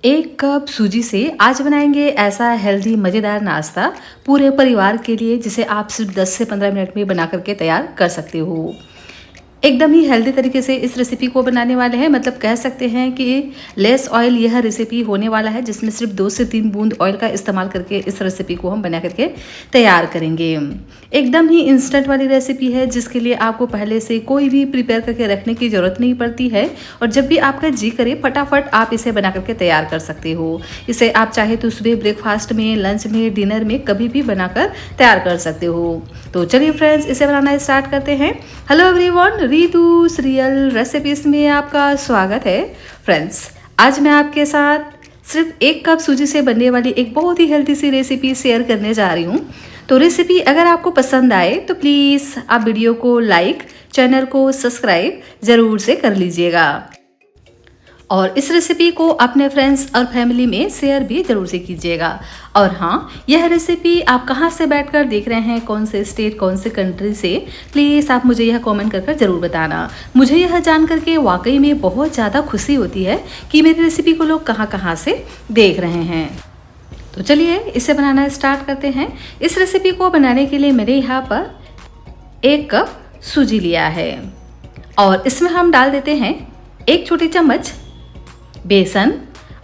एक कप सूजी से आज बनाएंगे ऐसा हेल्दी मज़ेदार नाश्ता पूरे परिवार के लिए, जिसे आप सिर्फ 10 से 15 मिनट में बना करके तैयार कर सकते हो। एकदम ही हेल्दी तरीके से इस रेसिपी को बनाने वाले हैं, मतलब कह सकते हैं कि लेस ऑयल यह रेसिपी होने वाला है, जिसमें सिर्फ 2 से 3 बूंद ऑयल का इस्तेमाल करके इस रेसिपी को हम बना करके तैयार करेंगे। एकदम ही इंस्टेंट वाली रेसिपी है, जिसके लिए आपको पहले से कोई भी प्रिपेयर करके रखने की ज़रूरत नहीं पड़ती है और जब भी आपका जी करे फटाफट आप इसे बना करके तैयार कर सकते हो। इसे आप चाहे तो सुबह ब्रेकफास्ट में, लंच में, डिनर में कभी भी बनाकर तैयार कर सकते हो। तो चलिए फ्रेंड्स, इसे बनाना स्टार्ट करते हैं। Hello everyone, Ritu real recipes में आपका स्वागत है। फ्रेंड्स, आज मैं आपके साथ सिर्फ 1 कप सूजी से बनने वाली एक बहुत ही हेल्दी सी रेसिपी शेयर करने जा रही हूँ। तो रेसिपी अगर आपको पसंद आए तो प्लीज़ आप वीडियो को लाइक, चैनल को सब्सक्राइब ज़रूर से कर लीजिएगा और इस रेसिपी को अपने फ्रेंड्स और फैमिली में शेयर भी ज़रूर से कीजिएगा। और हाँ, यह रेसिपी आप कहाँ से बैठकर देख रहे हैं, कौन से स्टेट, कौन से कंट्री से, प्लीज़ आप मुझे यह कमेंट कर ज़रूर बताना। मुझे यह जान करके वाकई में बहुत ज़्यादा खुशी होती है कि मेरी रेसिपी को लोग कहाँ कहाँ से देख रहे हैं। तो चलिए इसे बनाना स्टार्ट करते हैं। इस रेसिपी को बनाने के लिए मैंने यहाँ पर 1 कप सूजी लिया है और इसमें हम डाल देते हैं 1 छोटी चम्मच बेसन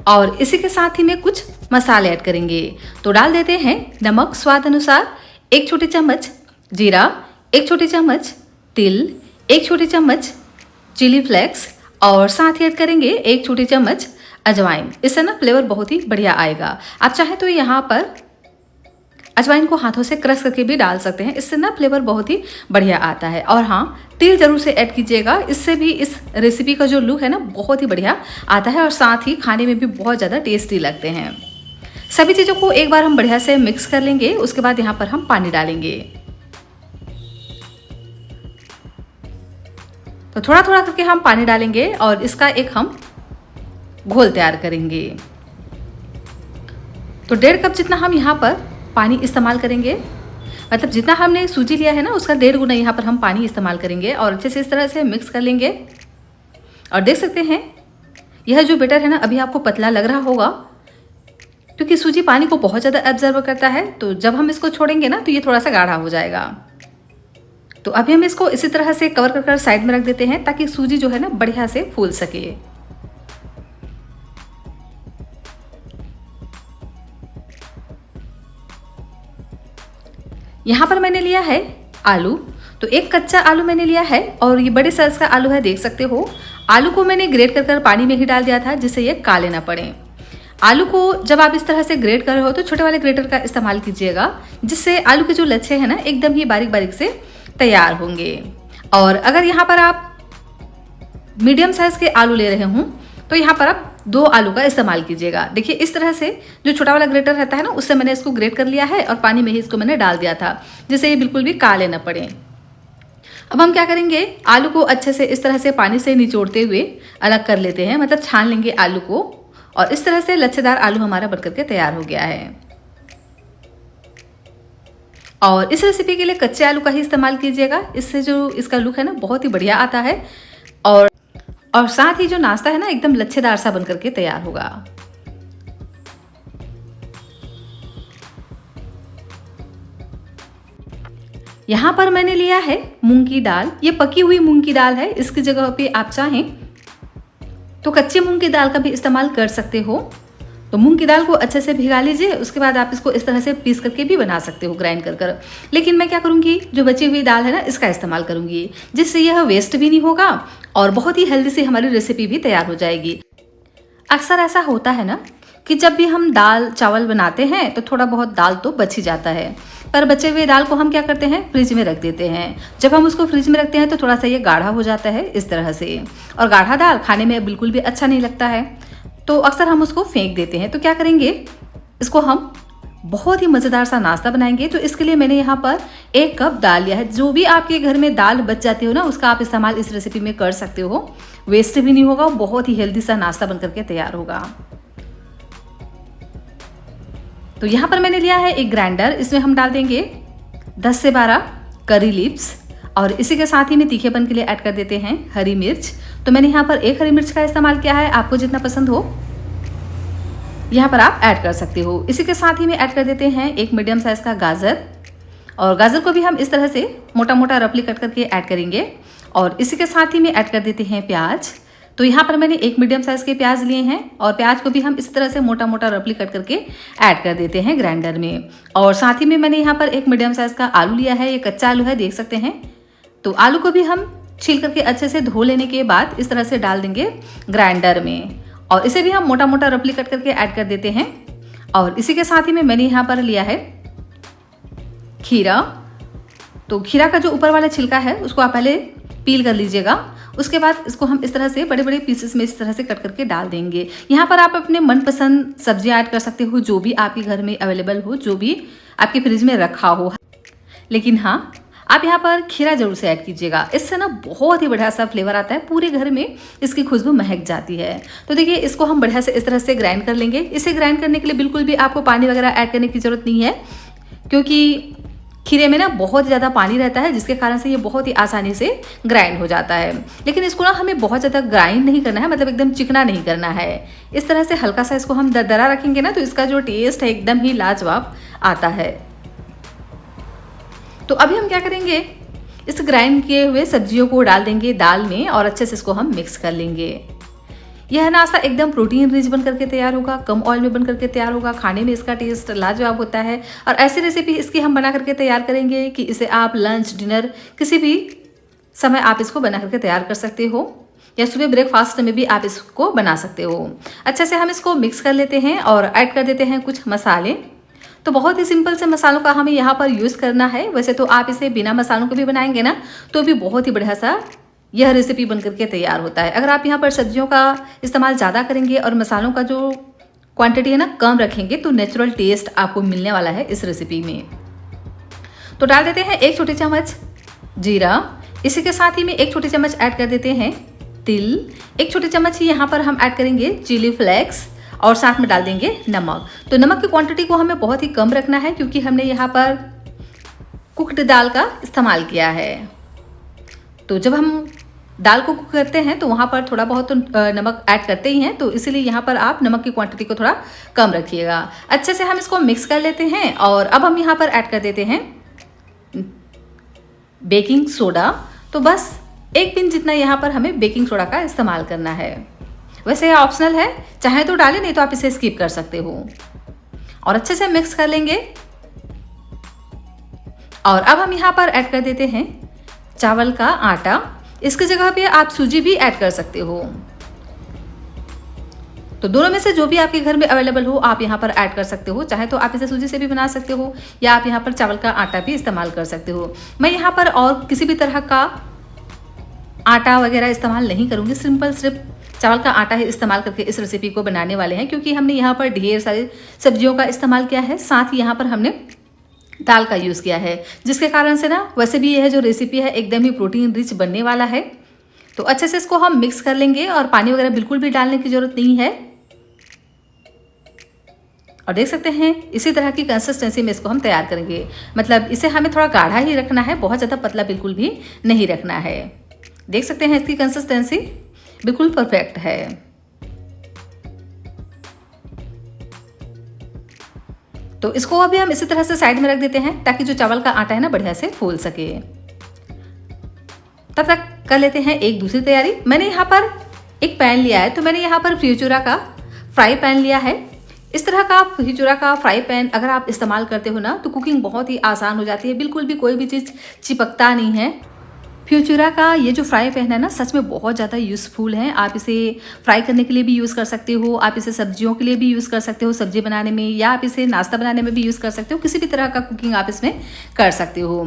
और इसी के साथ ही में कुछ मसाले ऐड करेंगे। तो डाल देते हैं नमक स्वाद अनुसार, 1 छोटी चम्मच जीरा, 1 छोटी चम्मच तिल, 1 छोटी चम्मच चिली फ्लेक्स और साथ ही ऐड करेंगे 1 छोटी चम्मच अजवाइन। इससे ना फ्लेवर बहुत ही बढ़िया आएगा। आप चाहें तो यहाँ पर अजवाइन को हाथों से क्रश करके भी डाल सकते हैं, इससे ना फ्लेवर बहुत ही बढ़िया आता है। और हाँ, तिल जरूर से ऐड कीजिएगा, इससे भी इस रेसिपी का जो लुक है ना बहुत ही बढ़िया आता है और साथ ही खाने में भी बहुत ज़्यादा टेस्टी लगते हैं। सभी चीज़ों को एक बार हम बढ़िया से मिक्स कर लेंगे। उसके बाद यहाँ पर हम पानी डालेंगे। तो थोड़ा थोड़ा करके हम पानी डालेंगे और इसका एक हम घोल तैयार करेंगे। तो 1.5 कप जितना हम यहाँ पर पानी इस्तेमाल करेंगे, मतलब जितना हमने सूजी लिया है ना उसका 1.5 गुना यहाँ पर हम पानी इस्तेमाल करेंगे और अच्छे से इस तरह से मिक्स कर लेंगे। और देख सकते हैं यह जो बैटर है ना अभी आपको पतला लग रहा होगा, क्योंकि सूजी पानी को बहुत ज़्यादा एब्जर्व करता है। तो जब हम इसको छोड़ेंगे ना तो ये थोड़ा सा गाढ़ा हो जाएगा। तो अभी हम इसको इसी तरह से कवर कर साइड में रख देते हैं ताकि सूजी जो है ना बढ़िया से फूल सके। यहाँ पर मैंने लिया है आलू। तो 1 कच्चा आलू मैंने लिया है और ये बड़े साइज का आलू है, देख सकते हो। आलू को मैंने ग्रेट कर पानी में ही डाल दिया था, जिससे ये काले ना पड़े। आलू को जब आप इस तरह से ग्रेट कर रहे हो तो छोटे वाले ग्रेटर का इस्तेमाल कीजिएगा, जिससे आलू के जो लच्छे हैं ना एकदम ही बारीक बारीक से तैयार होंगे। और अगर यहाँ पर आप मीडियम साइज के आलू ले रहे हों तो यहाँ पर आप 2 आलू का इस्तेमाल कीजिएगा। देखिए इस तरह से जो छोटा वाला ग्रेटर रहता है ना उससे मैंने इसको ग्रेट कर लिया है और पानी में ही इसको मैंने डाल दिया था, जिससे ये बिल्कुल भी काले न पड़े। अब हम क्या करेंगे, आलू को अच्छे से इस तरह से पानी से निचोड़ते हुए अलग कर लेते हैं, मतलब छान लेंगे आलू को। और इस तरह से लच्छेदार आलू हमारा बनकर के तैयार हो गया है। और इस रेसिपी के लिए कच्चे आलू का ही इस्तेमाल कीजिएगा, इससे जो इसका लुक है ना बहुत ही बढ़िया आता है और साथ ही जो नाश्ता है ना एकदम लच्छेदार सा बनकर के तैयार होगा। यहाँ पर मैंने लिया है मूंग की दाल। ये पकी हुई मूंग की दाल है। इसकी जगह पे आप चाहें तो कच्चे मूंग की दाल का भी इस्तेमाल कर सकते हो। तो मूंग की दाल को अच्छे से भिगा लीजिए, उसके बाद आप इसको इस तरह से पीस करके भी बना सकते हो, ग्राइंड कर। लेकिन मैं क्या करूँगी, जो बची हुई दाल है ना इसका इस्तेमाल करूँगी, जिससे यह वेस्ट भी नहीं होगा और बहुत ही हेल्दी से हमारी रेसिपी भी तैयार हो जाएगी। अक्सर ऐसा होता है ना कि जब भी हम दाल चावल बनाते हैं तो थोड़ा बहुत दाल तो बच ही जाता है, पर बचे हुए दाल को हम क्या करते हैं, फ्रिज में रख देते हैं। जब हम उसको फ्रिज में रखते हैं तो थोड़ा सा ये गाढ़ा हो जाता है इस तरह से, और गाढ़ा दाल खाने में बिल्कुल भी अच्छा नहीं लगता है, तो अक्सर हम उसको फेंक देते हैं। तो क्या करेंगे, इसको हम बहुत ही मज़ेदार सा नाश्ता बनाएंगे। तो इसके लिए मैंने यहाँ पर 1 कप दाल लिया है। जो भी आपके घर में दाल बच जाती हो ना उसका आप इस्तेमाल इस रेसिपी में कर सकते हो, वेस्ट भी नहीं होगा, बहुत ही हेल्दी सा नाश्ता बनकर के तैयार होगा। तो यहाँ पर मैंने लिया है एक ग्राइंडर, इसमें हम डाल देंगे 10 से 12 करी लीव्स और इसी के साथ ही में तीखेपन के लिए ऐड कर देते हैं हरी मिर्च। तो मैंने यहाँ पर 1 हरी मिर्च का इस्तेमाल किया है, आपको जितना पसंद हो यहाँ पर आप ऐड कर सकते हो। इसी के साथ ही में ऐड कर देते हैं एक मीडियम साइज़ का गाजर, और गाजर को भी हम इस तरह से मोटा मोटा रफली कट करके ऐड करेंगे। और इसी के साथ ही में ऐड कर देते हैं प्याज। तो यहाँ पर मैंने एक मीडियम साइज़ के प्याज लिए हैं और प्याज को भी हम इस तरह से मोटा मोटा रफली कट करके ऐड कर देते हैं ग्राइंडर में। और साथ ही में मैंने यहाँ पर एक मीडियम साइज़ का आलू लिया है, ये कच्चा आलू है, देख सकते हैं। तो आलू को भी हम छील करके अच्छे से धो लेने के बाद इस तरह से डाल देंगे ग्राइंडर में, और इसे भी हम मोटा मोटा रफली कट करके ऐड कर देते हैं। और इसी के साथ ही में मैंने यहाँ पर लिया है खीरा। तो खीरा का जो ऊपर वाला छिलका है उसको आप पहले पील कर लीजिएगा। उसके बाद इसको हम इस तरह से बड़े बड़े पीसेस में इस तरह से कट करके डाल देंगे। यहाँ पर आप अपने मनपसंद सब्जियाँ ऐड कर सकते हो, जो भी आपके घर में अवेलेबल हो, जो भी आपके फ्रिज में रखा हो। लेकिन हाँ, आप यहाँ पर खीरा जरूर से ऐड कीजिएगा, इससे ना बहुत ही बढ़िया सा फ्लेवर आता है, पूरे घर में इसकी खुशबू महक जाती है। तो देखिए, इसको हम बढ़िया से इस तरह से ग्राइंड कर लेंगे। इसे ग्राइंड करने के लिए बिल्कुल भी आपको पानी वगैरह ऐड करने की ज़रूरत नहीं है, क्योंकि खीरे में ना बहुत ज़्यादा पानी रहता है, जिसके कारण से ये बहुत ही आसानी से ग्राइंड हो जाता है। लेकिन इसको ना हमें बहुत ज़्यादा ग्राइंड नहीं करना है, मतलब एकदम चिकना नहीं करना है। इस तरह से हल्का सा इसको हम दरदरा रखेंगे ना, तो इसका जो टेस्ट है एकदम ही लाजवाब आता है। तो अभी हम क्या करेंगे, इस ग्राइंड किए हुए सब्जियों को डाल देंगे दाल में और अच्छे से इसको हम मिक्स कर लेंगे। यह नाश्ता एकदम प्रोटीन रिच बन करके तैयार होगा, कम ऑयल में बन करके तैयार होगा, खाने में इसका टेस्ट लाजवाब होता है। और ऐसी रेसिपी इसकी हम बना करके तैयार करेंगे कि इसे आप लंच, डिनर, किसी भी समय आप इसको बना करके तैयार कर सकते हो, या सुबह ब्रेकफास्ट में भी आप इसको बना सकते हो। अच्छे से हम इसको मिक्स कर लेते हैं और ऐड कर देते हैं कुछ मसाले। तो बहुत ही सिंपल से मसालों का हमें यहाँ पर यूज़ करना है। वैसे तो आप इसे बिना मसालों के भी बनाएंगे ना, तो भी बहुत ही बढ़िया सा यह रेसिपी बन करके तैयार होता है। अगर आप यहाँ पर सब्जियों का इस्तेमाल ज़्यादा करेंगे और मसालों का जो क्वांटिटी है ना कम रखेंगे, तो नेचुरल टेस्ट आपको मिलने वाला है इस रेसिपी में। तो डाल देते हैं 1 छोटी चम्मच जीरा। इसी के साथ ही में 1 छोटी चम्मच ऐड कर देते हैं तिल। 1 छोटी चम्मच ही यहाँ पर हम ऐड करेंगे चिली फ्लेक्स, और साथ में डाल देंगे नमक। तो नमक की क्वांटिटी को हमें बहुत ही कम रखना है, क्योंकि हमने यहाँ पर कुक्ड दाल का इस्तेमाल किया है। तो जब हम दाल को कुक करते हैं तो वहाँ पर थोड़ा बहुत तो नमक ऐड करते ही हैं, तो इसीलिए यहाँ पर आप नमक की क्वांटिटी को थोड़ा कम रखिएगा। अच्छे से हम इसको मिक्स कर लेते हैं और अब हम यहाँ पर ऐड कर देते हैं बेकिंग सोडा। तो बस 1 पिंच जितना यहाँ पर हमें बेकिंग सोडा का इस्तेमाल करना है। वैसे यह ऑप्शनल है, चाहे तो डालें, नहीं तो आप इसे स्किप कर सकते हो। और अच्छे से मिक्स कर लेंगे। और अब हम यहाँ पर ऐड कर देते हैं चावल का आटा। इसकी जगह पे आप सूजी भी ऐड कर सकते हो। तो दोनों में से जो भी आपके घर में अवेलेबल हो आप यहाँ पर ऐड कर सकते हो। चाहे तो आप इसे सूजी से भी बना सकते हो, या आप यहाँ पर चावल का आटा भी इस्तेमाल कर सकते हो। मैं यहाँ पर और किसी भी तरह का आटा वगैरह इस्तेमाल नहीं करूँगी, सिर्फ चावल का आटा ही इस्तेमाल करके इस रेसिपी को बनाने वाले हैं, क्योंकि हमने यहाँ पर ढेर सारी सब्जियों का इस्तेमाल किया है, साथ ही यहाँ पर हमने दाल का यूज़ किया है, जिसके कारण से ना वैसे भी यह जो रेसिपी है एकदम ही प्रोटीन रिच बनने वाला है। तो अच्छे से इसको हम मिक्स कर लेंगे और पानी वगैरह बिल्कुल भी डालने की ज़रूरत नहीं है। और देख सकते हैं इसी तरह की कंसिस्टेंसी में इसको हम तैयार करेंगे, मतलब इसे हमें थोड़ा गाढ़ा ही रखना है, बहुत ज़्यादा पतला बिल्कुल भी नहीं रखना है। देख सकते हैं इसकी कंसिस्टेंसी बिल्कुल परफेक्ट है। तो इसको अभी हम इसी तरह से साइड में रख देते हैं, ताकि जो चावल का आटा है ना बढ़िया से फूल सके। तब तक कर लेते हैं एक दूसरी तैयारी। मैंने यहाँ पर एक पैन लिया है, तो मैंने यहाँ पर फ्यूचूरा का फ्राई पैन लिया है। इस तरह का फ्यूचूरा का फ्राई पैन अगर आप इस्तेमाल करते हो ना, तो कुकिंग बहुत ही आसान हो जाती है, बिल्कुल भी कोई भी चीज़ चिपकता नहीं है। फ्यूचूरा का ये जो फ्राई पैन है ना, सच में बहुत ज़्यादा यूज़फुल है। आप इसे फ्राई करने के लिए भी यूज़ कर सकते हो, आप इसे सब्जियों के लिए भी यूज़ कर सकते हो, सब्जी बनाने में, या आप इसे नाश्ता बनाने में भी यूज़ कर सकते हो। किसी भी तरह का कुकिंग आप इसमें कर सकते हो।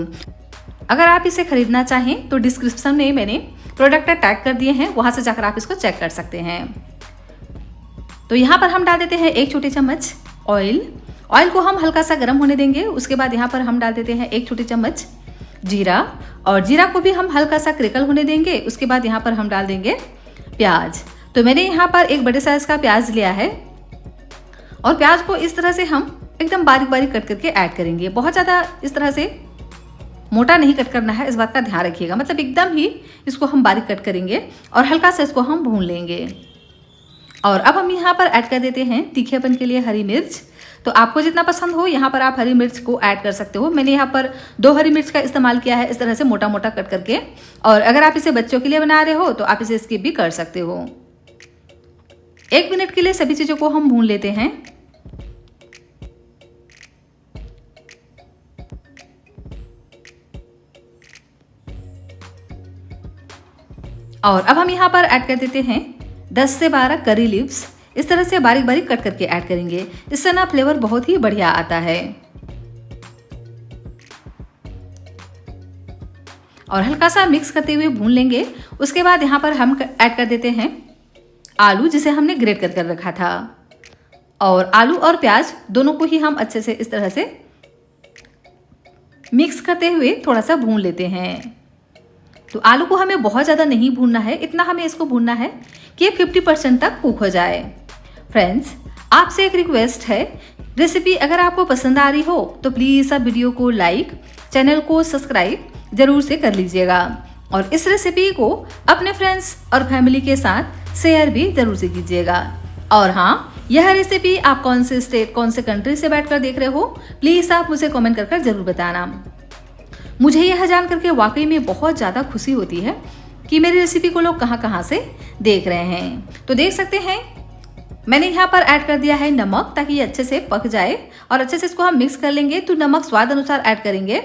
अगर आप इसे खरीदना चाहें तो डिस्क्रिप्शन में मैंने प्रोडक्ट टैग कर दिए हैं, वहाँ से जाकर आप इसको चेक कर सकते हैं। तो यहाँ पर हम डाल देते हैं 1 छोटी चम्मच ऑयल। ऑयल को हम हल्का सा गर्म होने देंगे। उसके बाद यहाँ पर हम डाल देते हैं 1 छोटी चम्मच जीरा, और जीरा को भी हम हल्का सा क्रिकल होने देंगे। उसके बाद यहाँ पर हम डाल देंगे प्याज। तो मैंने यहाँ पर एक बड़े साइज का प्याज लिया है, और प्याज को इस तरह से हम एकदम बारीक बारीक कट करके ऐड करेंगे। बहुत ज़्यादा इस तरह से मोटा नहीं कट करना है, इस बात का ध्यान रखिएगा। मतलब एकदम ही इसको हम बारीक कट करेंगे और हल्का सा इसको हम भून लेंगे। और अब हम यहाँ पर ऐड कर देते हैं तीखेपन के लिए हरी मिर्च। तो आपको जितना पसंद हो यहाँ पर आप हरी मिर्च को ऐड कर सकते हो। मैंने यहाँ पर 2 हरी मिर्च का इस्तेमाल किया है, इस तरह से मोटा मोटा कट करके। और अगर आप इसे बच्चों के लिए बना रहे हो तो आप इसे स्किप भी कर सकते हो। 1 मिनट के लिए सभी चीज़ों को हम भून लेते हैं। और अब हम यहाँ पर ऐड कर देते हैं 10 से 12 करी लीव्स। इस तरह से बारीक बारीक कट करके ऐड करेंगे, इससे ना फ्लेवर बहुत ही बढ़िया आता है। और हल्का सा मिक्स करते हुए भून लेंगे। उसके बाद यहाँ पर हम ऐड कर देते हैं आलू, जिसे हमने ग्रेट कर कर रखा था। और आलू और प्याज दोनों को ही हम अच्छे से इस तरह से मिक्स करते हुए थोड़ा सा भून लेते हैं। तो आलू को हमें बहुत ज़्यादा नहीं भूनना है, इतना हमें इसको भूनना है कि 50% तक कुक हो जाए। फ्रेंड्स, आपसे एक रिक्वेस्ट है, रेसिपी अगर आपको पसंद आ रही हो तो प्लीज़ आप वीडियो को लाइक, चैनल को सब्सक्राइब ज़रूर से कर लीजिएगा। और इस रेसिपी को अपने फ्रेंड्स और फैमिली के साथ शेयर भी ज़रूर से कीजिएगा। और हाँ, यह रेसिपी आप कौन से स्टेट, कौन से कंट्री से बैठकर देख रहे हो, प्लीज़ आप मुझे कमेंट कर ज़रूर बताना। मुझे यह जान करके वाकई में बहुत ज़्यादा खुशी होती है कि मेरी रेसिपी को लोग कहाँ कहाँ से देख रहे हैं। तो देख सकते हैं मैंने यहाँ पर ऐड कर दिया है नमक, ताकि ये अच्छे से पक जाए। और अच्छे से इसको हम मिक्स कर लेंगे। तो नमक स्वाद अनुसार ऐड करेंगे।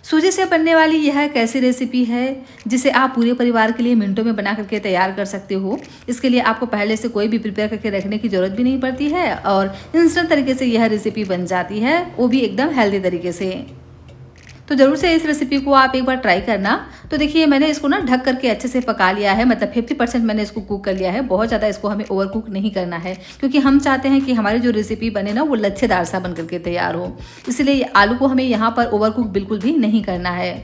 सूजी से बनने वाली यह एक ऐसी रेसिपी है जिसे आप पूरे परिवार के लिए मिनटों में बना करके तैयार कर सकते हो। इसके लिए आपको पहले से कोई भी प्रिपेयर करके रखने की ज़रूरत भी नहीं पड़ती है और इंस्टेंट तरीके से यह रेसिपी बन जाती है, वो भी एकदम हेल्दी तरीके से। तो ज़रूर से इस रेसिपी को आप एक बार ट्राई करना। तो देखिए मैंने इसको ना ढक करके अच्छे से पका लिया है, मतलब 50% मैंने इसको कुक कर लिया है। बहुत ज़्यादा इसको हमें ओवर कुक नहीं करना है, क्योंकि हम चाहते हैं कि हमारी जो रेसिपी बने ना वो लच्छेदार सा बन करके तैयार हो। इसलिए आलू को हमें यहाँ पर ओवर कुक बिल्कुल भी नहीं करना है।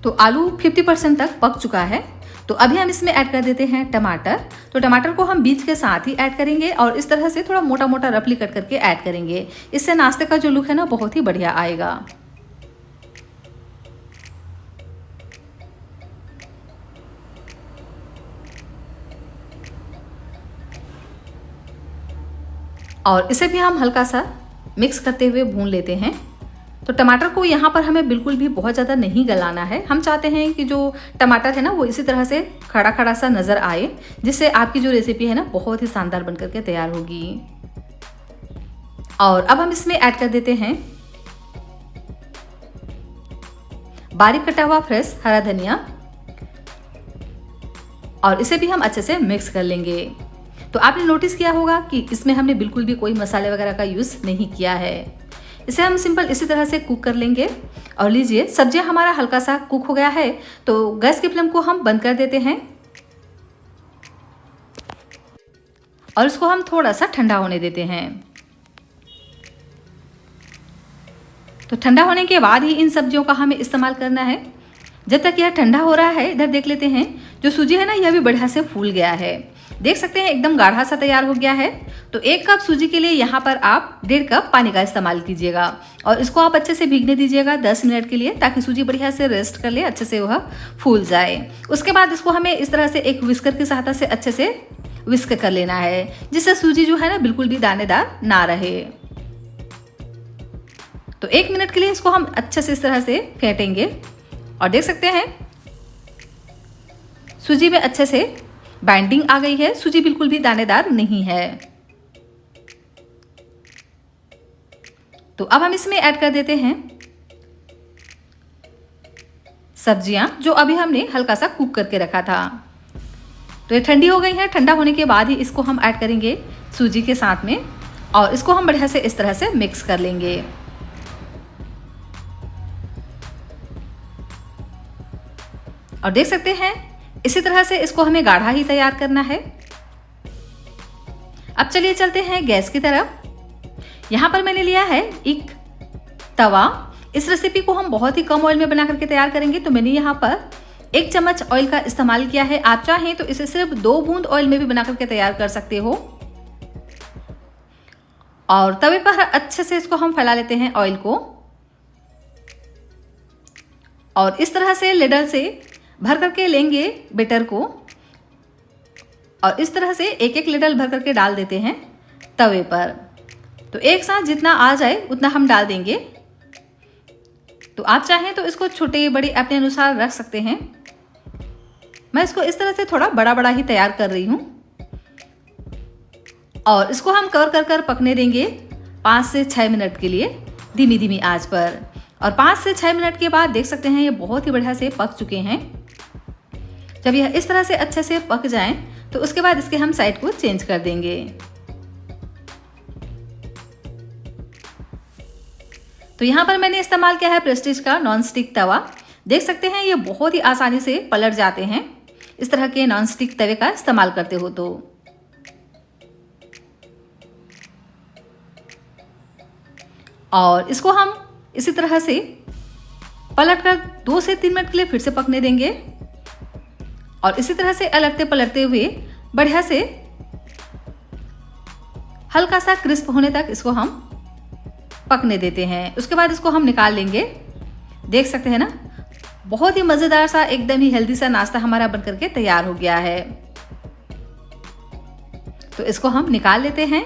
तो आलू 50% तक पक चुका है। तो अभी हम इसमें ऐड कर देते हैं टमाटर। तो टमाटर को हम बीज के साथ ही ऐड करेंगे और इस तरह से थोड़ा मोटा मोटा रफली कट करके ऐड करेंगे। इससे नाश्ते का जो लुक है ना बहुत ही बढ़िया आएगा। और इसे भी हम हल्का सा मिक्स करते हुए भून लेते हैं। तो टमाटर को यहाँ पर हमें बिल्कुल भी बहुत ज़्यादा नहीं गलाना है। हम चाहते हैं कि जो टमाटर है ना वो इसी तरह से खड़ा खड़ा सा नज़र आए, जिससे आपकी जो रेसिपी है ना बहुत ही शानदार बन करके तैयार होगी। और अब हम इसमें ऐड कर देते हैं बारीक कटा हुआ फ्रेश हरा धनिया और इसे भी हम अच्छे से मिक्स कर लेंगे। तो आपने नोटिस किया होगा कि इसमें हमने बिल्कुल भी कोई मसाले वगैरह का यूज़ नहीं किया है। इसे हम सिंपल इसी तरह से कुक कर लेंगे। और लीजिए सब्जियां हमारा हल्का सा कुक हो गया है, तो गैस की फ्लेम को हम बंद कर देते हैं और इसको हम थोड़ा सा ठंडा होने देते हैं। तो ठंडा होने के बाद ही इन सब्जियों का हमें इस्तेमाल करना है। जब तक यह ठंडा हो रहा है, इधर देख लेते हैं जो सूजी है ना यह भी बढ़िया से फूल गया है। देख सकते हैं एकदम गाढ़ा सा तैयार हो गया है। तो 1 कप सूजी के लिए यहाँ पर आप 1.5 कप पानी का इस्तेमाल कीजिएगा और इसको आप अच्छे से भीगने दीजिएगा 10 मिनट के लिए, ताकि सूजी बढ़िया से रेस्ट कर ले, अच्छे से वह फूल जाए। उसके बाद इसको हमें इस तरह से एक विस्कर की सहायता से अच्छे से विस्क कर लेना है, जिससे सूजी जो है ना बिल्कुल भी दानेदार ना रहे। तो 1 मिनट के लिए इसको हम अच्छे से इस तरह से फेंटेंगे और देख सकते हैं सूजी में अच्छे से बाइंडिंग आ गई है, सूजी बिल्कुल भी दानेदार नहीं है। तो अब हम इसमें ऐड कर देते हैं सब्जियां जो अभी हमने हल्का सा कुक करके रखा था। तो ये ठंडी हो गई है। ठंडा होने के बाद ही इसको हम ऐड करेंगे सूजी के साथ में और इसको हम बढ़िया से इस तरह से मिक्स कर लेंगे। और देख सकते हैं इसी तरह से इसको हमें गाढ़ा ही तैयार करना है। अब चलिए चलते हैं गैस की तरफ। यहाँ पर मैंने लिया है एक तवा। इस रेसिपी को हम बहुत ही कम ऑयल में बना करके तैयार करेंगे, तो मैंने यहाँ पर 1 चम्मच ऑयल का इस्तेमाल किया है। आप चाहें तो इसे सिर्फ 2 बूंद ऑयल में भी बना करके तैयार कर सकते हो। और तवे पर अच्छे से इसको हम फैला लेते हैं ऑयल को। और इस तरह से लेडल से भर करके लेंगे बैटर को और इस तरह से एक एक लेडल भर करके डाल देते हैं तवे पर। तो एक साथ जितना आ जाए उतना हम डाल देंगे। तो आप चाहें तो इसको छोटे बड़े अपने अनुसार रख सकते हैं। मैं इसको इस तरह से थोड़ा बड़ा बड़ा ही तैयार कर रही हूँ और इसको हम कवर कर पकने देंगे 5 से 6 मिनट के लिए धीमी धीमी आंच पर। और 5 से 6 मिनट के बाद देख सकते हैं ये बहुत ही बढ़िया से पक चुके हैं। जब यह इस तरह से अच्छे से पक जाएं तो उसके बाद इसके हम साइड को चेंज कर देंगे। तो यहाँ पर मैंने इस्तेमाल किया है प्रेस्टीज का नॉन स्टिक तवा। देख सकते हैं ये बहुत ही आसानी से पलट जाते हैं इस तरह के नॉन स्टिक तवे का इस्तेमाल करते हो तो। और इसको हम इसी तरह से पलटकर 2 से 3 मिनट के लिए फिर से पकने देंगे और इसी तरह से अलटते पलटते हुए बढ़िया से हल्का सा क्रिस्प होने तक इसको हम पकने देते हैं। उसके बाद इसको हम निकाल लेंगे। देख सकते हैं ना, बहुत ही मज़ेदार सा एकदम ही हेल्दी सा नाश्ता हमारा बनकर के तैयार हो गया है। तो इसको हम निकाल लेते हैं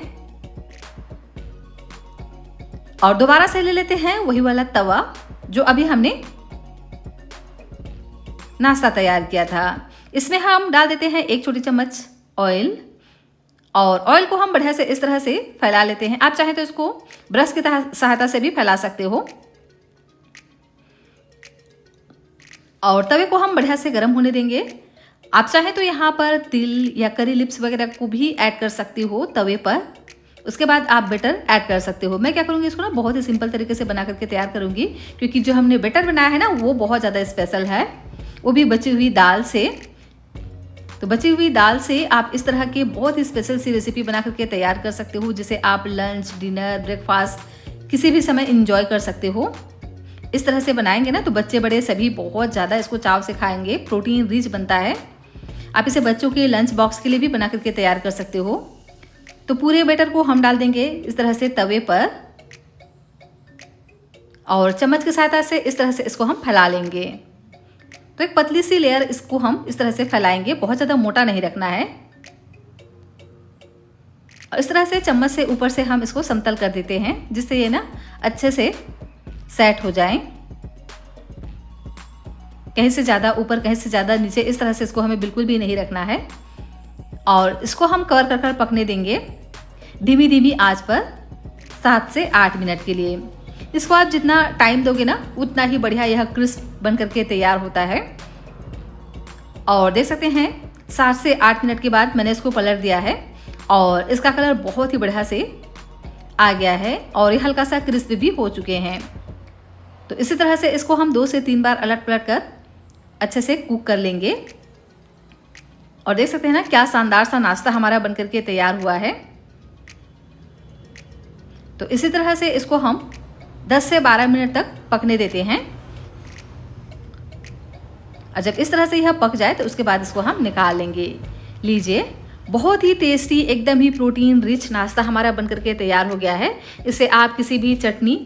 और दोबारा से ले लेते हैं वही वाला तवा जो अभी हमने नाश्ता तैयार किया था। इसमें हम डाल देते हैं 1 छोटी चम्मच ऑयल और ऑयल को हम बढ़िया से इस तरह से फैला लेते हैं। आप चाहें तो इसको ब्रश की सहायता से भी फैला सकते हो। और तवे को हम बढ़िया से गर्म होने देंगे। आप चाहें तो यहाँ पर तिल या करी लिप्स वगैरह को भी ऐड कर सकती हो तवे पर। उसके बाद आप बैटर ऐड कर सकते हो। मैं क्या करूँगी, इसको ना बहुत ही सिंपल तरीके से बना करके तैयार करूँगी क्योंकि जो हमने बैटर बनाया है ना वो बहुत ज़्यादा स्पेशल है, वो भी बची हुई दाल से। तो बची हुई दाल से आप इस तरह के बहुत ही स्पेशल सी रेसिपी बना करके तैयार कर सकते हो जिसे आप लंच, डिनर, ब्रेकफास्ट किसी भी समय इंजॉय कर सकते हो। इस तरह से बनाएंगे ना तो बच्चे बड़े सभी बहुत ज़्यादा इसको चाव से खाएंगे। प्रोटीन रिच बनता है। आप इसे बच्चों के लंच बॉक्स के लिए भी बना करके तैयार कर सकते हो। तो पूरे बैटर को हम डाल देंगे इस तरह से तवे पर और चम्मच की सहायता से इस तरह से इसको हम फैला लेंगे। तो एक पतली सी लेयर इसको हम इस तरह से फैलाएंगे, बहुत ज़्यादा मोटा नहीं रखना है। और इस तरह से चम्मच से ऊपर से हम इसको समतल कर देते हैं जिससे ये ना अच्छे से सेट हो जाए। कहीं से ज़्यादा ऊपर कहीं से ज़्यादा नीचे इस तरह से इसको हमें बिल्कुल भी नहीं रखना है। और इसको हम कवर कर पकने देंगे धीमी धीमी आंच पर 7 से 8 मिनट के लिए। इसको आप जितना टाइम दोगे ना उतना ही बढ़िया यह क्रिस्प बन करके तैयार होता है। और देख सकते हैं 7 से 8 मिनट के बाद मैंने इसको पलट दिया है और इसका कलर बहुत ही बढ़िया से आ गया है और ये हल्का सा क्रिस्प भी हो चुके हैं। तो इसी तरह से इसको हम 2 से 3 बार अलट पलट कर अच्छे से कुक कर लेंगे। और देख सकते हैं ना क्या शानदार सा नाश्ता हमारा बनकर के तैयार हुआ है। तो इसी तरह से इसको हम 10 से 12 मिनट तक पकने देते हैं और जब इस तरह से यह पक जाए तो उसके बाद इसको हम निकाल लेंगे। लीजिए, बहुत ही टेस्टी एकदम ही प्रोटीन रिच नाश्ता हमारा बनकर के तैयार हो गया है। इसे आप किसी भी चटनी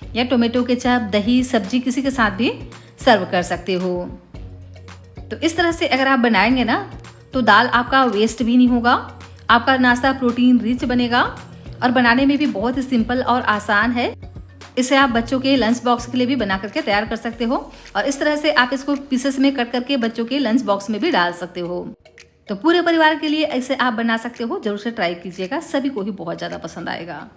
या टोमेटो केचप, दही, सब्जी किसी के साथ भी सर्व कर सकते हो। तो इस तरह से अगर आप बनाएंगे ना तो दाल आपका वेस्ट भी नहीं होगा, आपका नाश्ता प्रोटीन रिच बनेगा और बनाने में भी बहुत ही सिंपल और आसान है। इसे आप बच्चों के लंच बॉक्स के लिए भी बना करके तैयार कर सकते हो और इस तरह से आप इसको पीसेस में कट करके बच्चों के लंच बॉक्स में भी डाल सकते हो। तो पूरे परिवार के लिए ऐसे आप बना सकते हो। जरूर से ट्राई कीजिएगा, सभी को ही बहुत ज़्यादा पसंद आएगा।